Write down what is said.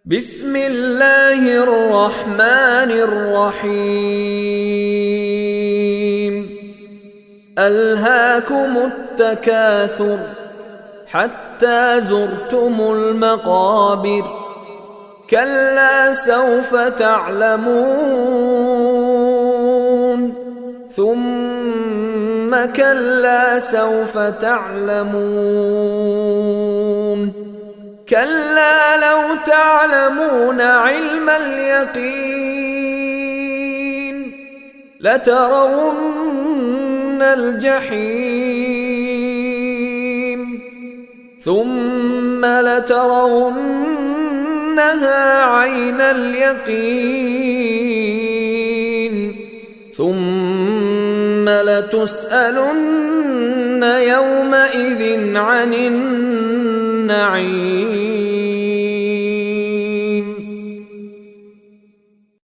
بسم الله الرحمن الرحيم ألهاكم التكاثر حتى زرتم المقابر كلا سوف تعلمون ثم كلا سوف تعلمون كلا لو تعلمون علم اليقين لترون الجحيم ثم لترونها عين اليقين ثم لتسألن يومئذ عن النعيم